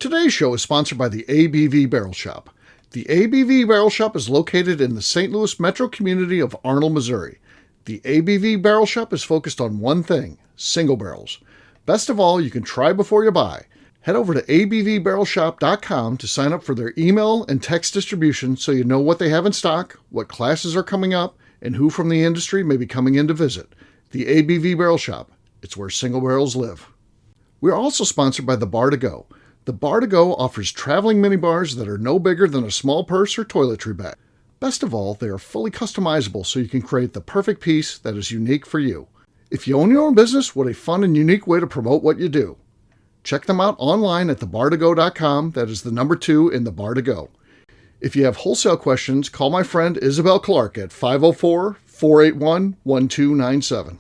Today's show is sponsored by the ABV Barrel Shop. The ABV Barrel Shop is located in the St. Louis metro community of Arnold, Missouri. The ABV Barrel Shop is focused on one thing, single barrels. Best of all, you can try before you buy. Head over to abvbarrelshop.com to sign up for their email and text distribution so you know what they have in stock, what classes are coming up, and who from the industry may be coming in to visit. The ABV Barrel Shop. It's where single barrels live. We're also sponsored by the Bar to Go. The Bar to Go offers traveling minibars that are no bigger than a small purse or toiletry bag. Best of all, they are fully customizable so you can create the perfect piece that is unique for you. If you own your own business, what a fun and unique way to promote what you do. Check them out online at thebar2go.com. That is the number 2 in the Bar to Go. If you have wholesale questions, call my friend Isabel Clark at 504-481-1297.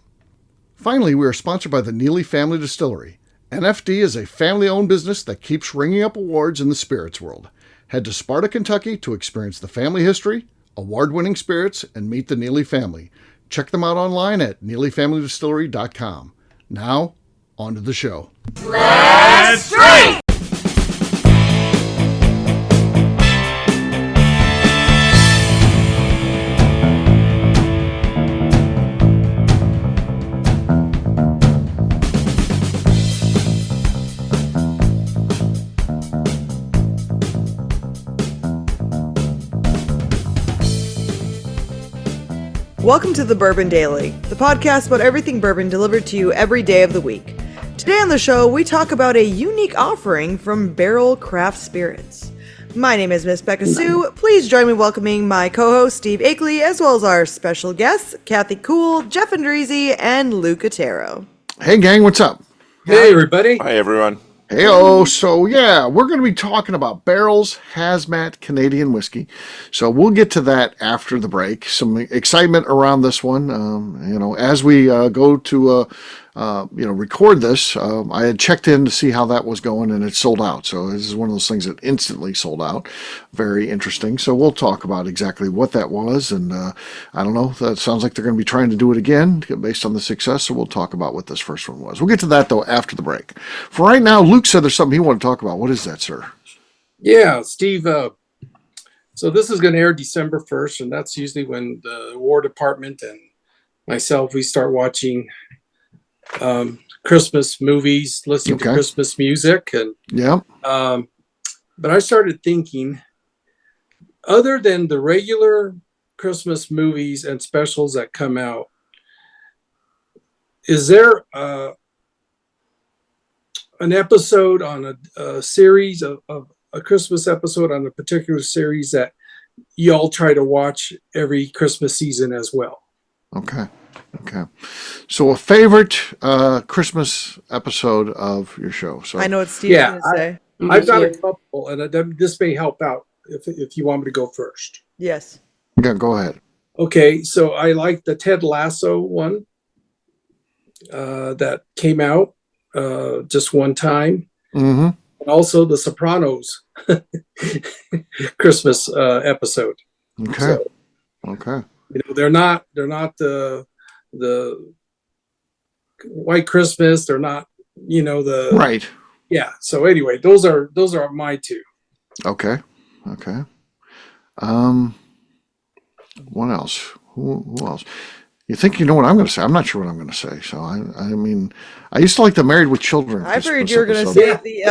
Finally, we are sponsored by the Neely Family Distillery. NFD is a family-owned business that keeps ringing up awards in the spirits world. Head to Sparta, Kentucky to experience the family history, award-winning spirits, and meet the Neely family. Check them out online at neelyfamilydistillery.com. Now, on to the show. Let's drink! Welcome to the Bourbon Daily, the podcast about everything bourbon delivered to you every day of the week. Today on the show, we talk about a unique offering from Barrell Craft Spirits. My name is Miss Beka Sue. Please join me welcoming my co-host Steve Akeley, as well as our special guests, Kathy Cool, Jeff Andreezy, and Luke Otero. Hey gang, what's up? Hey everybody. Hi everyone. Heyo, so yeah, we're going to be talking about Barrell's HAZMAT Canadian Whisky. So we'll get to that after the break. Some excitement around this one. As we go to record this, I had checked in to see how that was going, and it sold out. So this is one of those things that instantly sold out. Very interesting. So we'll talk about exactly what that was, and I don't know. That sounds like they're going to be trying to do it again based on the success. So we'll talk about what this first one was. We'll get to that though after the break. For right now, Luke said there's something he wanted to talk about. What is that, sir? Yeah, Steve. So this is going to air December 1st, and that's usually when the War Department and myself, we start watching Christmas movies, listening to Christmas music. And but I started thinking, other than the regular Christmas movies and specials that come out, is there an episode on a series of a Christmas episode on a particular series that y'all try to watch every Christmas season as well? Okay. So a favorite Christmas episode of your show. So I know what Steve's going to say. I've got a couple, and this may help out if you want me to go first. Yes. Yeah, go ahead. Okay, so I like the Ted Lasso one that came out just one time. Mm-hmm. And also the Sopranos Christmas episode. Okay. So, okay. They're not the White Christmas. They're not, the right. Yeah. So anyway, those are my two. Okay. What else? Who else? You think you know what I'm going to say? I'm not sure what I'm going to say. So I mean, I used to like the Married with Children. I figured you were going to say the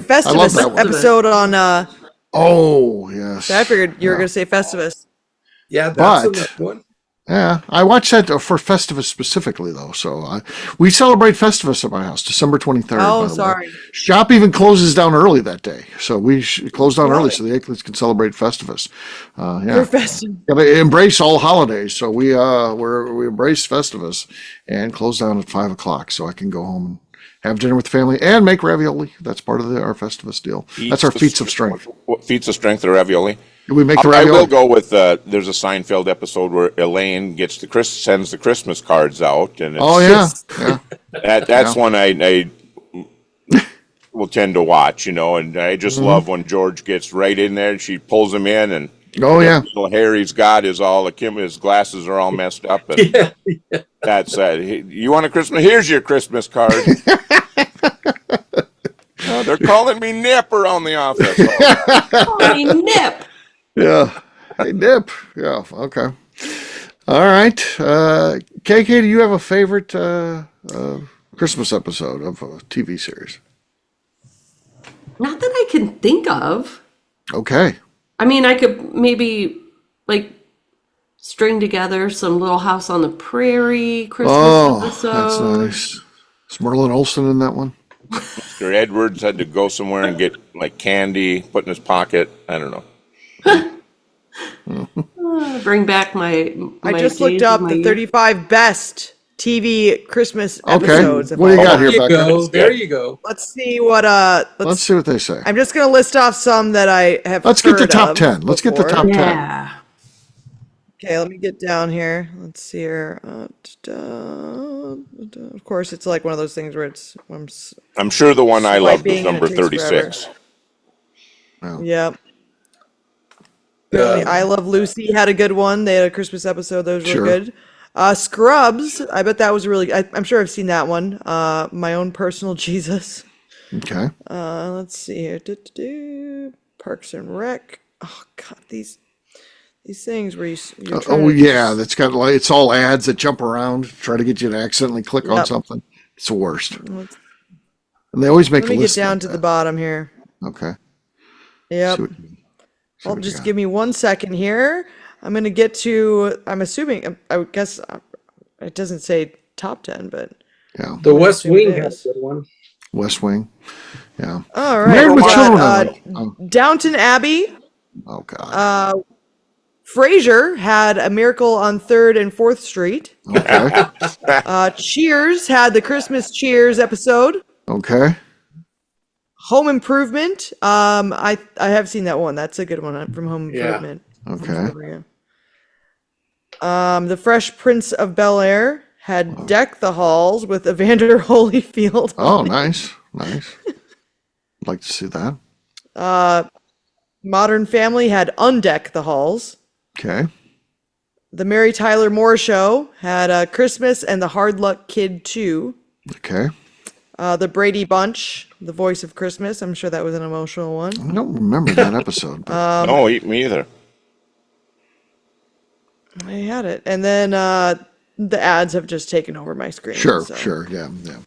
Festivus episode on. Oh yes. I figured you were going to say Festivus. Yeah, that's another one. Yeah, I watched that for Festivus specifically, though. So we celebrate Festivus at my house, December 23rd. Oh, sorry. Shop even closes down early that day. So we close down early so the Akeley's can celebrate Festivus. We're festive. Gotta embrace all holidays. So we embrace Festivus and close down at 5 o'clock so I can go home and have dinner with the family and make ravioli. That's part of our Festivus deal. That's our feats of strength. What feats of strength, the ravioli? We make the ravioli. I will go with there's a Seinfeld episode where Elaine sends the Christmas cards out, and it's that's one I will tend to watch, and I just love when George gets right in there and she pulls him in, and little hair he's got is all his glasses are all messed up, and that's you want a Christmas? Here's your Christmas card. they're calling me Nip around the office. Call me Nip. Yeah. Hey, Nip. Yeah. Okay. All right. KK, do you have a favorite Christmas episode of a TV series? Not that I can think of. Okay. I mean, I could maybe like string together some Little House on the Prairie Christmas episode. That's nice. Is Merlin Olsen in that one? Mr. Edwards had to go somewhere and get like candy, put in his pocket. I don't know. Bring back my I just looked days up of my the youth. 35 best TV Christmas episodes. What do you got here, There you Becca? go. There you go. Let's see what Let's see what they say. I'm just gonna list off some that I have. Let's get the heard top of 10. Let's get the before. top 10. Yeah. Okay, let me get down here. Let's see here. Of course, it's like one of those things where it's. I'm sure the one I loved was Swiping and number it takes 36. Yep. Apparently, I Love Lucy had a good one. They had a Christmas episode that was really Sure. good. Scrubs, I bet that was really. I'm sure I've seen that one. My Own Personal Jesus. Okay. Let's see here. Parks and Rec. Oh God, these things where you're trying to Yeah, that's got like it's all ads that jump around, try to get you to accidentally click on Yep. something. It's the worst. And they always make Let me a get list down like to the that. bottom here. Okay. Yep. See what Well, you just got. give me 1 second here. I'm gonna get to. I'm assuming. I would guess it doesn't say top 10, but Yeah. The West assume it Wing has is. a good one. West Wing. Yeah. all right. Married we with got, Children. Downton Abbey. Oh God. Frasier had A Miracle on 3rd and 4th Street. Okay. Cheers had the Christmas Cheers episode. Okay. Home Improvement. I have seen that one. That's a good one from Home Yeah. Improvement. Okay. The Fresh Prince of Bel-Air had Deck the Halls with Evander Holyfield. Oh, nice. Nice. I'd like to see that. Modern Family had Undeck the Halls. Okay. The Mary Tyler Moore Show had Christmas and the Hard Luck Kid 2. Okay. The Brady Bunch, The Voice of Christmas. I'm sure that was an emotional one. I don't remember that episode. But No, me either. I had it. And then the ads have just taken over my screen. sure. so. Sure. Yeah. Yeah.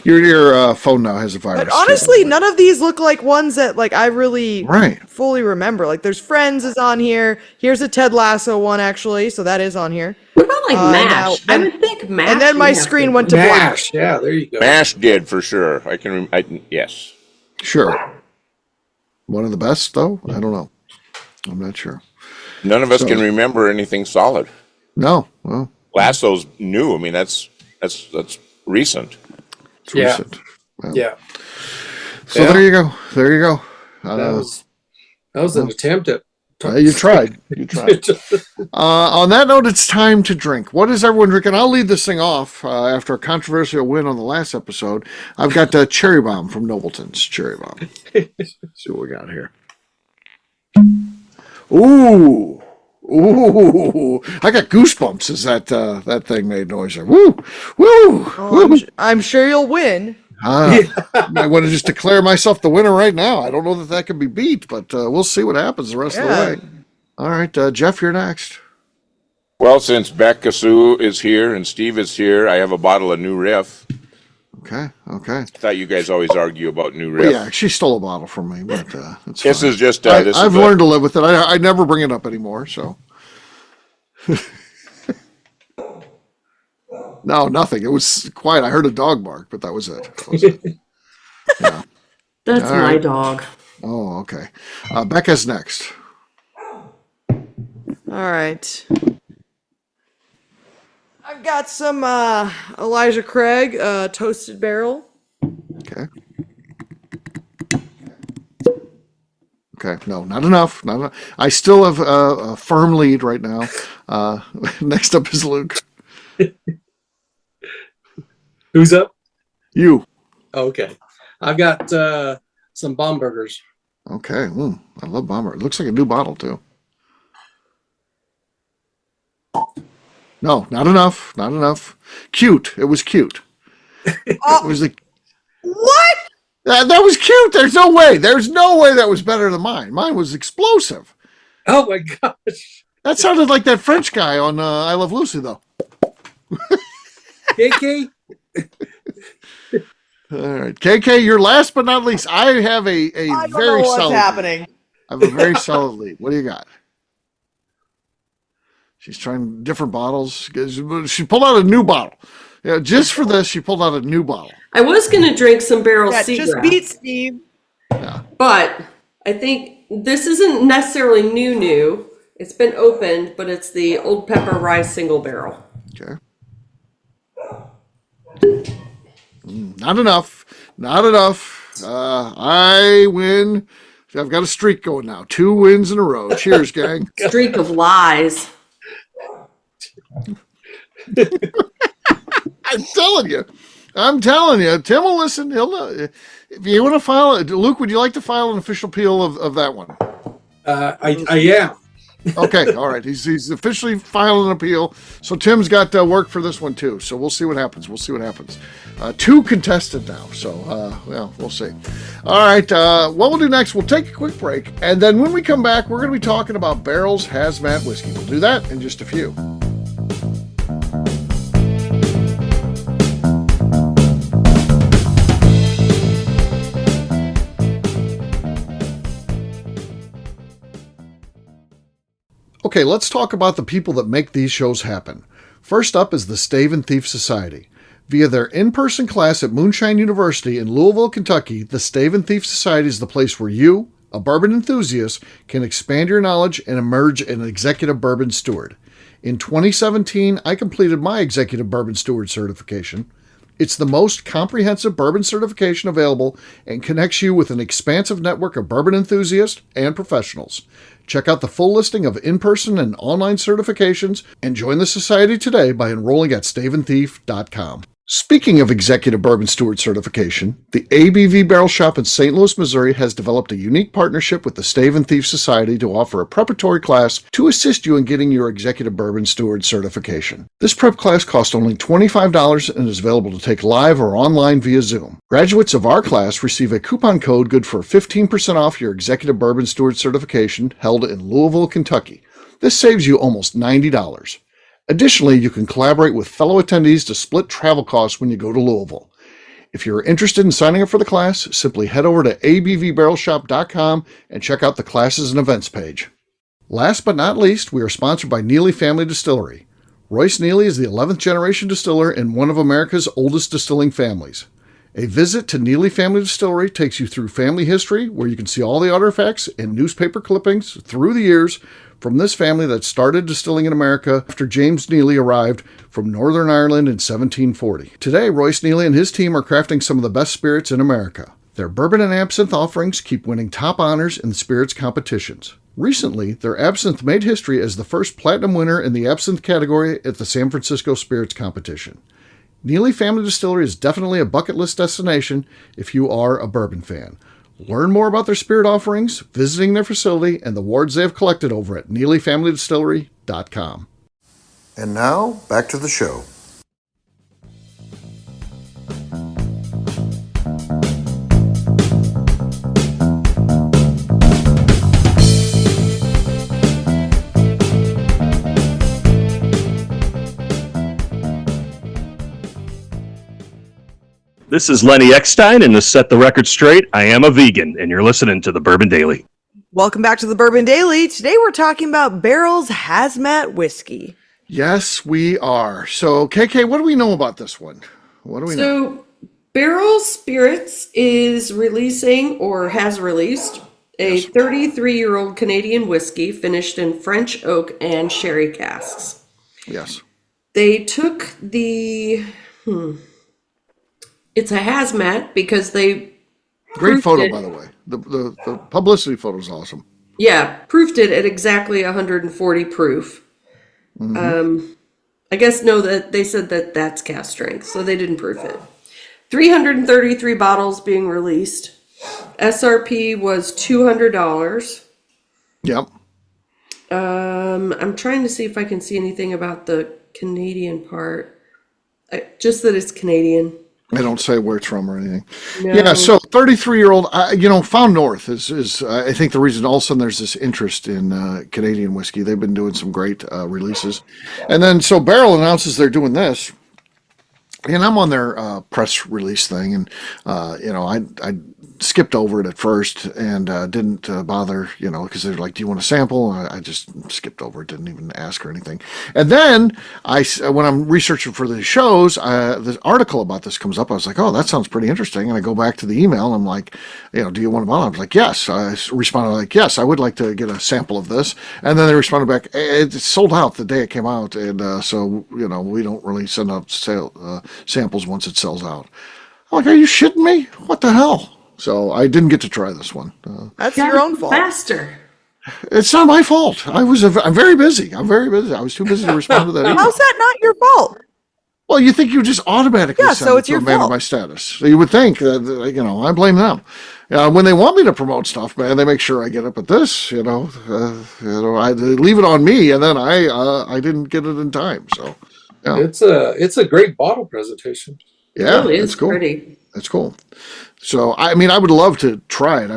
Your phone now has a virus. But honestly, none of these look like ones that like I really Right. fully remember. Like there's Friends is on here. Here's a Ted Lasso one actually, so that is on here. What about like MASH? now- I would think MASH. And then my would have screen to- went to blank. MASH. Yeah, there you go. MASH did for sure. Yes. Sure. One of the best, though? I don't know. I'm not sure. None of us can remember anything solid. No. Well, Lasso's new. I mean, that's recent. it's Yeah. recent. Well, Yeah, So Yeah. there you go. There you go. that was an attempt at. You tried. You tried. On that note, it's time to drink. What is everyone drinking? I'll lead this thing off after a controversial win on the last episode. I've got Cherry Bomb from Nobleton's Cherry Bomb. See what we got here. Ooh. Ooh. I got goosebumps as that thing made noise there. Woo. Woo. Oh, I'm sure you'll win. I want to just declare myself the winner right now. I don't know that can be beat, but we'll see what happens the rest of the way. All right, Jeff, you're next. Well, since Beka Sue is here and Steve is here, I have a bottle of New Riff. Okay. I thought you guys always argue about New Riff. Well, yeah, she stole a bottle from me, but it's This fine. is just. I've learned to live with it. I never bring it up anymore. So. No, nothing. It was quiet. I heard a dog bark, but that was it. Yeah. That's All my right. dog. Oh, okay. Becca's next. All right. I've got some Elijah Craig Toasted Barrel. Okay. Okay. No, not enough. Not enough. I still have a firm lead right now. Next up is Luke. Who's up? You. Okay, I've got some Baumburgers. Okay. I love Bomber. It looks like a new bottle too. No, not enough. Not enough. Cute. It was cute. It was the. What? That was cute. There's no way. There's no way that was better than mine. Mine was explosive. Oh my gosh. That sounded like that French guy on I Love Lucy, though. KK? All right. KK, you're last but not least. I have a I don't very know what's solid happening. lead. I have a very solid lead. What do you got? She's trying different bottles. She pulled out a new bottle. Yeah, just for this, she pulled out a new bottle. I was going to drink some Barrel Seagrass. Just beat Steve. Yeah. But I think this isn't necessarily new. It's been opened, but it's the Old Pepper Rye Single Barrel. Okay. Not enough. Not enough. I win. I've got a streak going now. 2 wins in a row. Cheers, gang. Streak of lies. I'm telling you. Tim will listen. He'll know. If you want to file it, Luke, would you like to file an official appeal of that one? I am. Okay, all right. He's officially filing an appeal. So Tim's got work for this one too. So we'll see what happens. 2 contested now. So we'll see. All right. What we'll do next? We'll take a quick break, and then when we come back, we're going to be talking about Barrell's HAZMAT whiskey. We'll do that in just a few. Okay, let's talk about the people that make these shows happen. First up is the Stave and Thief Society. Via their in-person class at Moonshine University in Louisville, Kentucky, the Stave and Thief Society is the place where you, a bourbon enthusiast, can expand your knowledge and emerge an executive bourbon steward. In 2017, I completed my executive bourbon steward certification. It's the most comprehensive bourbon certification available and connects you with an expansive network of bourbon enthusiasts and professionals. Check out the full listing of in-person and online certifications and join the society today by enrolling at staveandthief.com. Speaking of Executive Bourbon Steward certification, the ABV Barrel Shop in St. Louis, Missouri has developed a unique partnership with the Stave and Thief Society to offer a preparatory class to assist you in getting your Executive Bourbon Steward certification. This prep class costs only $25 and is available to take live or online via Zoom. Graduates of our class receive a coupon code good for 15% off your Executive Bourbon Steward certification held in Louisville, Kentucky. This saves you almost $90. Additionally, you can collaborate with fellow attendees to split travel costs when you go to Louisville. If you're interested in signing up for the class, simply head over to abvbarrelshop.com and check out the classes and events page. Last but not least, we are sponsored by Neely Family Distillery. Royce Neely is the 11th generation distiller in one of America's oldest distilling families. A visit to Neely Family Distillery takes you through family history, where you can see all the artifacts and newspaper clippings through the years from this family that started distilling in America after James Neely arrived from Northern Ireland in 1740. Today, Royce Neely and his team are crafting some of the best spirits in America. Their bourbon and absinthe offerings keep winning top honors in the spirits competitions. Recently, their absinthe made history as the first platinum winner in the absinthe category at the San Francisco Spirits Competition. Neely Family Distillery is definitely a bucket list destination if you are a bourbon fan. Learn more about their spirit offerings, visiting their facility, and the awards they have collected over at NeelyFamilyDistillery.com. And now, back to the show. This is Lenny Eckstein, and to set the record straight, I am a vegan, and you're listening to the Bourbon Daily. Welcome back to the Bourbon Daily. Today we're talking about Barrell's HAZMAT whiskey. Yes, we are. So, KK, what do we know about this one? What do we know? So, Barrell Spirits is releasing, or has released, a 33-year-old Canadian whiskey finished in French oak and sherry casks. Yes. They took the... It's a HAZMAT because they... Great photo, by the way. The publicity photo is awesome. Yeah, proofed it at exactly 140 proof. Mm-hmm. I guess that they said that that's cask strength, so they didn't proof it. 333 bottles being released. SRP was $200. Yep. I'm trying to see if I can see anything about the Canadian part. Just that it's Canadian. They don't say where it's from or anything. No. Yeah, so 33-year-old, Found North is I think the reason all of a sudden there's this interest in Canadian whiskey. They've been doing some great releases. And then, so Barrell announces they're doing this. And I'm on their press release thing, and I skipped over it at first and didn't bother, because they're like, "Do you want a sample?" I just skipped over it, didn't even ask or anything. And then when I'm researching for the shows, the article about this comes up. I was like, "Oh, that sounds pretty interesting." And I go back to the email, and I'm like, "Do you want a bottle?" I was like, "Yes." I responded like, "Yes, I would like to get a sample of this." And then they responded back, "It's sold out the day it came out, and so we don't really send out samples once it sells out." I'm like, "Are you shitting me? What the hell?" So I didn't get to try this one. That's your own fault. Faster. It's not my fault. I'm very busy. I was too busy to respond to that email. How's that not your fault? Well, you think you just automatically send so it it's to your a man of fault. my status. So you would think that, I blame them. When they want me to promote stuff, man, they make sure I get up at this, they leave it on me, and then I didn't get it in time. So, yeah. It's a great bottle presentation. Yeah, Really it's is cool. pretty. It's cool. So, I would love to try it.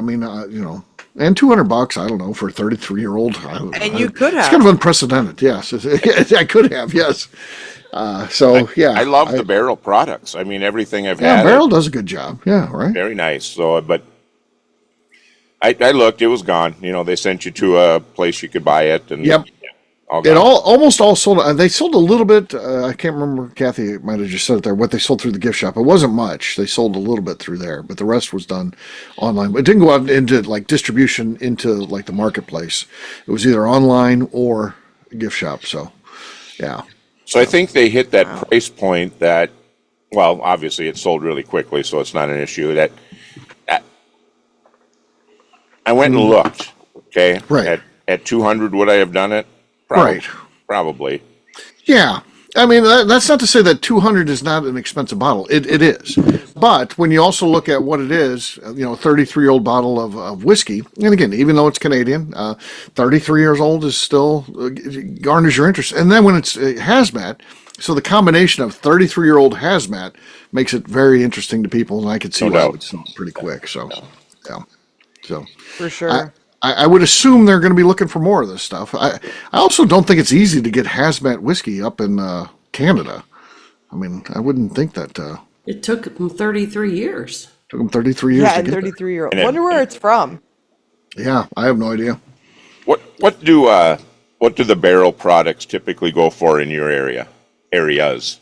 and $200, I don't know, for a 33-year-old. And you could have. It's kind of unprecedented. Yes, I could have. Yes. I love the Barrel products. Everything I've had. Yeah, Barrel does a good job. Yeah, right. Very nice. So, but I looked, it was gone. They sent you to a place you could buy it, and yep. It almost all sold. They sold a little bit. I can't remember. Kathy might have just said it there. What they sold through the gift shop. It wasn't much. They sold a little bit through there, but the rest was done online. It didn't go out into distribution into the marketplace. It was either online or gift shop. So, yeah. So I think they hit that price point that, well, obviously it sold really quickly, so it's not an issue. That I went and looked. Okay. Right. At 200, would I have done it? Right. Probably. Yeah. That's not to say that 200 is not an expensive bottle. It is. But when you also look at what it is, a 33-year-old bottle of whiskey, and again, even though it's Canadian, 33 years old is still garners your interest. And then when it's HAZMAT, so the combination of 33-year-old HAZMAT makes it very interesting to people, and I could see why it would sell pretty quick. So, yeah. So For sure. I would assume they're going to be looking for more of this stuff. I also don't think it's easy to get HAZMAT whiskey up in Canada. I wouldn't think that. It took them 33 years. Took them 33 years to get 33-year-old. Wonder where it's from. Yeah, I have no idea. What do the Barrel products typically go for in your areas?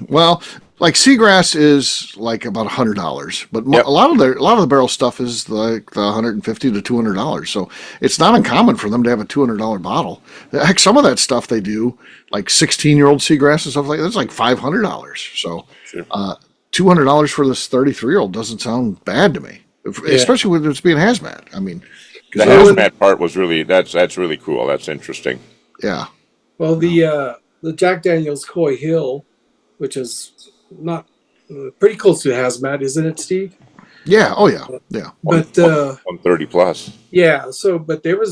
Well, like Seagrass is about $100, but a lot of the Barrel stuff is like the $150 to $200. So it's not uncommon for them to have a $200 bottle. Heck, some of that stuff they do, like 16-year-old Seagrass and stuff like that, it's like $500. So sure. $200 for this 33-year-old doesn't sound bad to me, especially when it's being HAZMAT. The HAZMAT part was that's really cool. That's interesting. Yeah. Well, the Jack Daniel's Coy Hill, which is not pretty close to HAZMAT, isn't it, Steve? Yeah. Oh, yeah. Yeah. But 130 plus. Yeah. So, but they were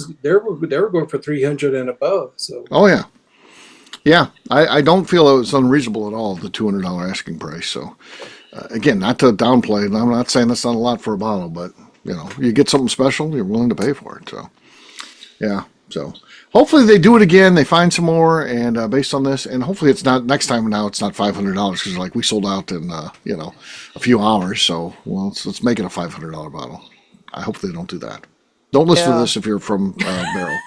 going for 300 and above. So. Oh yeah. Yeah. I don't feel it was unreasonable at all, the $200 asking price. So, again, not to downplay it. I'm not saying that's not a lot for a bottle, but you get something special, you're willing to pay for it. So, yeah. So. Hopefully they do it again. They find some more, and based on this, and hopefully it's not next time. Now it's not $500 because we sold out in a few hours. So let's make it a $500 bottle. I hope they don't do that. Don't listen to this if you're from Barrel.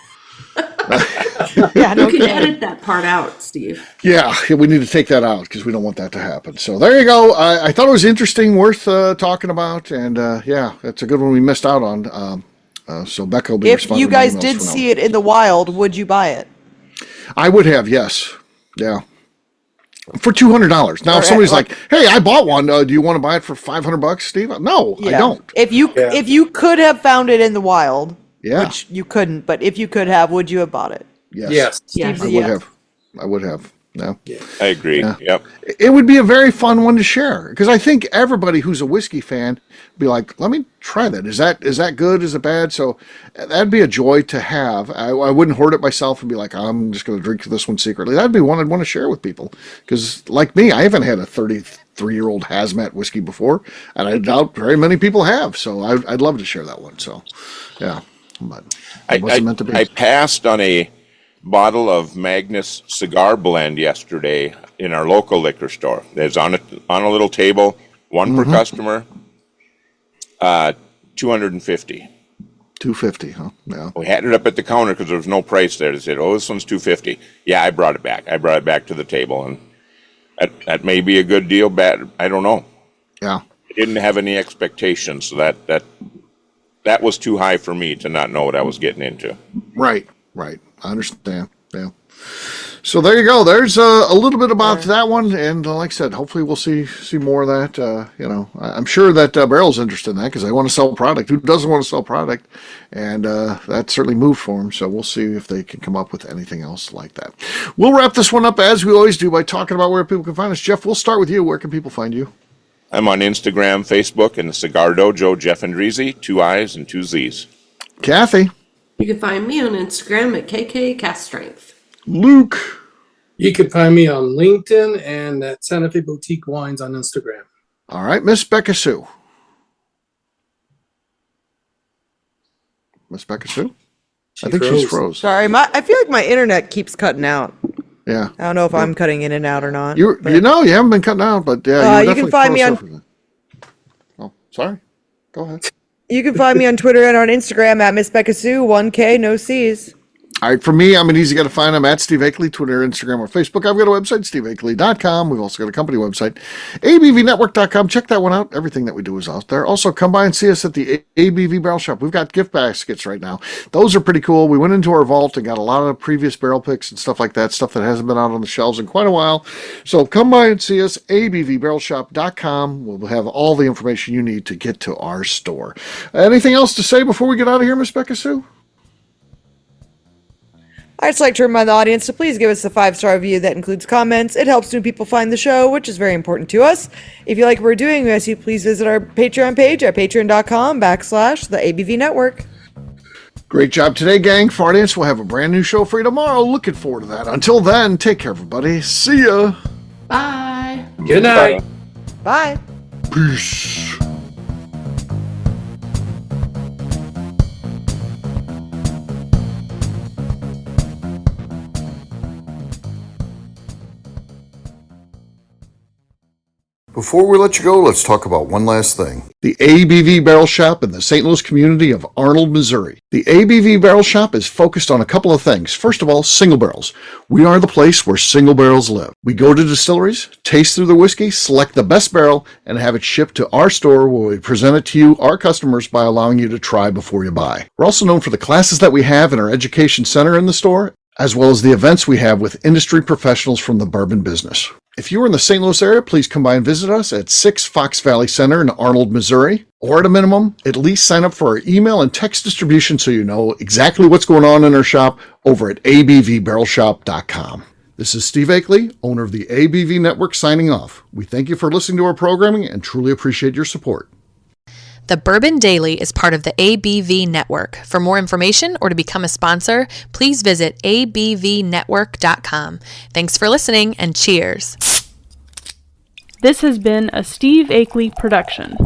Yeah, You can edit that part out, Steve. Yeah, we need to take that out because we don't want that to happen. So there you go. I thought it was interesting, worth talking about, and it's a good one we missed out on. So Beka will be responding. If you guys did see it in the wild, would you buy it? I would have, yes. Yeah. For $200. Now, if somebody's like, "Hey, I bought one. Do you want to buy it for $500, Steve?" No, I don't. If you could have found it in the wild, which you couldn't, but if you could have, would you have bought it? Yes. Steve's I would have. Yeah. I agree. Yeah. Yep. It would be a very fun one to share because I think everybody who's a whiskey fan would be like, let me try that. Is that good? Is it bad? So that'd be a joy to have. I wouldn't hoard it myself and be like, I'm just going to drink this one secretly. That'd be one I'd want to share with people because, like me, I haven't had a 33-year-old HAZMAT whiskey before, and I doubt very many people have. So I'd love to share that one. So, yeah, but it wasn't meant to be. I passed on a bottle of Magnus cigar blend yesterday in our local liquor store. There's on a little table, one per customer, 250. 250, huh? Yeah. We had it up at the counter because there was no price there. They said, "Oh, this one's 250." Yeah, I brought it back. I brought it back to the table, and that may be a good deal. Bad, I don't know. Yeah. I didn't have any expectations, so that was too high for me to not know what I was getting into. Right. I understand. Yeah. So there you go. There's a little bit about that one, and like I said, hopefully we'll see more of that. I'm sure that Barrell's interested in that because they want to sell product. Who doesn't want to sell product? And that certainly moved for them. So we'll see if they can come up with anything else like that. We'll wrap this one up as we always do by talking about where people can find us. Jeff, we'll start with you. Where can people find you? I'm on Instagram, Facebook, and the Cigar Dojo, Jeff Andreezy, 2 I's and 2 Z's. Kathy. You can find me on Instagram at KK Cast Strength. Luke. You can find me on LinkedIn and at Santa Fe Boutique Wines on Instagram. All right, Miss Beka Sue. Miss Beka Sue? I think she's froze. Sorry, I feel like my internet keeps cutting out. Yeah. I don't know if I'm cutting in and out or not. You haven't been cutting out, but yeah, you can find me on. Oh, sorry. Go ahead. You can find me on Twitter and on Instagram at Miss Beka Sue, 1K, no C's. All right, for me, I'm an easy guy to find. I'm at Steve Akeley, Twitter, Instagram, or Facebook. I've got a website, steveakeley.com. We've also got a company website, abvnetwork.com. Check that one out. Everything that we do is out there. Also, come by and see us at the ABV Barrel Shop. We've got gift baskets right now. Those are pretty cool. We went into our vault and got a lot of previous barrel picks and stuff like that, stuff that hasn't been out on the shelves in quite a while. So come by and see us, abvbarrelshop.com. We'll have all the information you need to get to our store. Anything else to say before we get out of here, Miss Beka Sue? I'd just like to remind the audience to please give us a 5-star review that includes comments. It helps new people find the show, which is very important to us. If you like what we're doing, we ask you please visit our Patreon page at patreon.com/the ABV Network. Great job today, gang. For audience, we'll have a brand new show for you tomorrow. Looking forward to that. Until then, take care, everybody. See ya. Bye. Good night. Bye. Peace. Before we let you go, let's talk about one last thing. The ABV Barrel Shop in the St. Louis community of Arnold, Missouri. The ABV Barrel Shop is focused on a couple of things. First of all, single barrels. We are the place where single barrels live. We go to distilleries, taste through the whiskey, select the best barrel, and have it shipped to our store where we present it to you, our customers, by allowing you to try before you buy. We're also known for the classes that we have in our education center in the store, as well as the events we have with industry professionals from the bourbon business. If you're in the St. Louis area, please come by and visit us at 6 Fox Valley Center in Arnold, Missouri. Or at a minimum, at least sign up for our email and text distribution so you know exactly what's going on in our shop over at abvbarrelshop.com. This is Steve Akeley, owner of the ABV Network, signing off. We thank you for listening to our programming and truly appreciate your support. The Bourbon Daily is part of the ABV Network. For more information or to become a sponsor, please visit abvnetwork.com. Thanks for listening and cheers. This has been a Steve Akeley production.